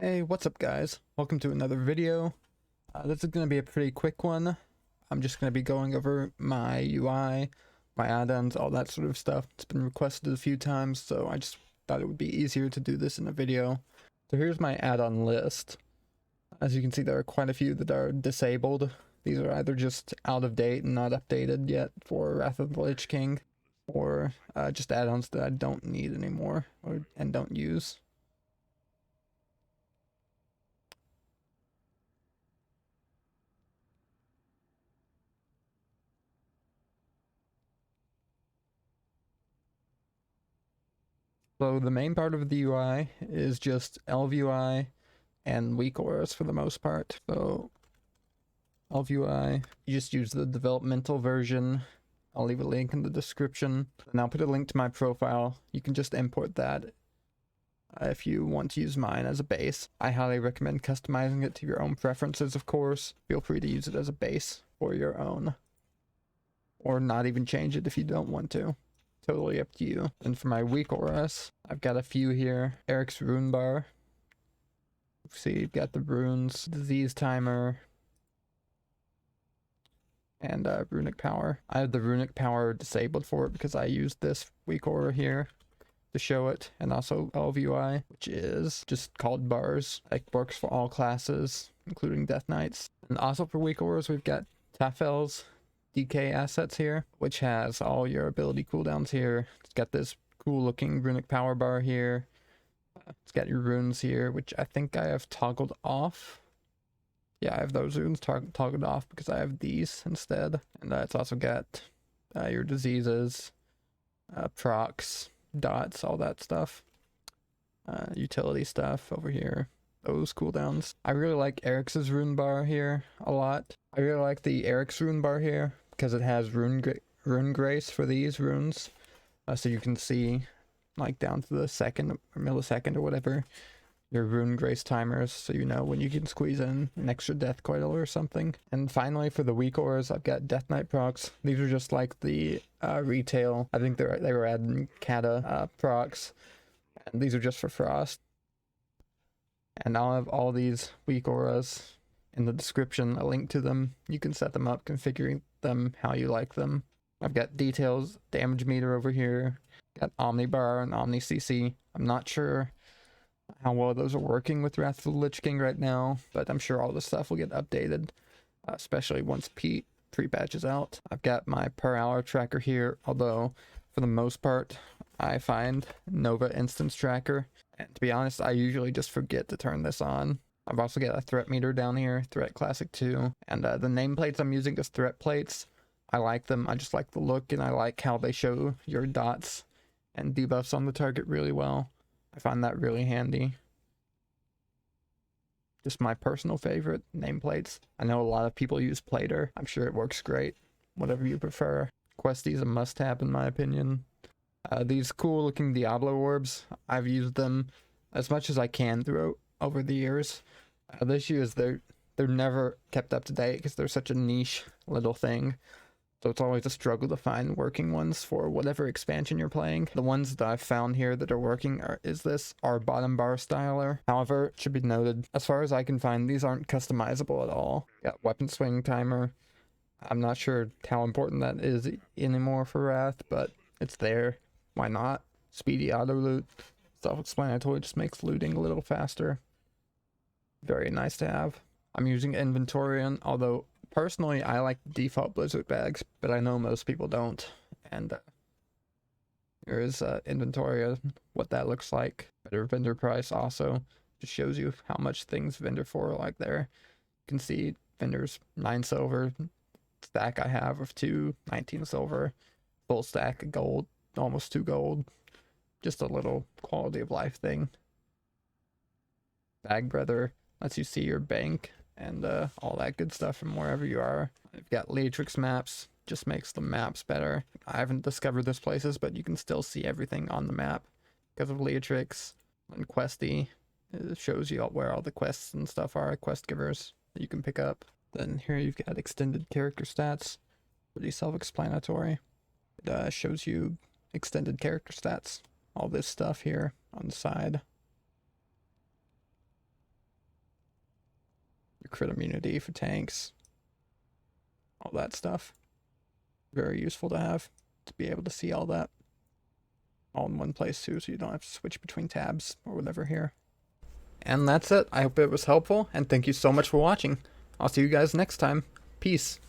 Hey, what's up guys? Welcome to another video. This is going to be a pretty quick one. I'm just going to be going over my UI, my add-ons, all that sort of stuff. It's been requested a few times, so I just thought it would be easier to do this in a video. So here's my add-on list. As you can see, there are quite a few that are disabled. These are either just out of date and not updated yet for Wrath of the Lich King, or just add-ons that I don't need anymore and don't use. So the main part of the UI is just ElvUI and weak auras for the most part. So ElvUI, you just use the developmental version. I'll leave a link in the description, and I'll put a link to my profile. You can just import that if you want to use mine as a base. I highly recommend customizing it to your own preferences, of course. Feel free to use it as a base for your own, or not even change it if you don't want to. Totally up to you. And for my weak auras, I've got a few here. Eric's rune bar. See, you've got the runes, disease timer, and runic power. I have the runic power disabled for it because I used this weak aura here to show it, and also LVUI, which is just called bars. It works for all classes, including Death Knights. And also for weak auras, we've got Tafel's DK assets here, which has all your ability cooldowns here. It's got this cool looking runic power bar here. It's got your runes here, which I think I have toggled off. Yeah, I have those runes toggled off because I have these instead. And it's also got your diseases, procs, dots, all that stuff. Utility stuff over here. Those cooldowns. I really like Eric's rune bar here a lot. I really like the Eric's rune bar here because it has rune grace for these runes, so you can see like down to the second or millisecond or whatever your rune grace timers, so you know when you can squeeze in an extra death coil or something. And finally, for the weak auras, I've got Death Knight procs. These are just like the retail. I think they were adding Kata procs, and these are just for Frost. And I'll have all these weak auras in the description, a link to them. You can set them up, configuring them how you like them. I've got details, damage meter over here, got Omnibar and Omni CC. I'm not sure how well those are working with Wrath of the Lich King right now, but I'm sure all this stuff will get updated, especially once pre-patch is out. I've got my per hour tracker here, although for the most part, I find Nova Instance Tracker. And to be honest, I usually just forget to turn this on. I've also got a threat meter down here, Threat Classic 2. And the nameplates I'm using as threat plates, I like them. I just like the look, and I like how they show your dots and debuffs on the target really well. I find that really handy. Just my personal favorite nameplates. I know a lot of people use Plater. I'm sure it works great. Whatever you prefer. Questy is a must-have in my opinion. These cool looking Diablo orbs, I've used them as much as I can over the years. The issue is they're never kept up to date because they're such a niche little thing. So it's always a struggle to find working ones for whatever expansion you're playing. The ones that I've found here that are working are bottom bar styler. However, it should be noted, as far as I can find, these aren't customizable at all. Got weapon swing timer. I'm not sure how important that is anymore for Wrath, but it's there. Why not? Speedy auto loot. Self-explanatory, just makes looting a little faster. Very nice to have. I'm using Inventorian, although personally I like default Blizzard bags, but I know most people don't. And here is Inventory, what that looks like. Better vendor price also. Just shows you how much things vendor for, like there. You can see vendors 9 silver. Stack I have of 2, 19 silver. Full stack of gold, almost 2 gold. Just a little quality of life thing. Bag Brother lets you see your bank and all that good stuff from wherever you are. I've got Leatrix maps, just makes the maps better. I haven't discovered this places, but you can still see everything on the map because of Leatrix. And Questy, it shows you where all the quests and stuff are, quest givers that you can pick up. Then here you've got extended character stats, pretty self-explanatory. It shows you extended character stats, all this stuff here on the side. crit immunity for tanks, all that stuff. Very useful to have, to be able to see all that all in one place too, so you don't have to switch between tabs or whatever here. And that's it. I hope it was helpful, and thank you so much for watching. I'll see you guys next time. Peace.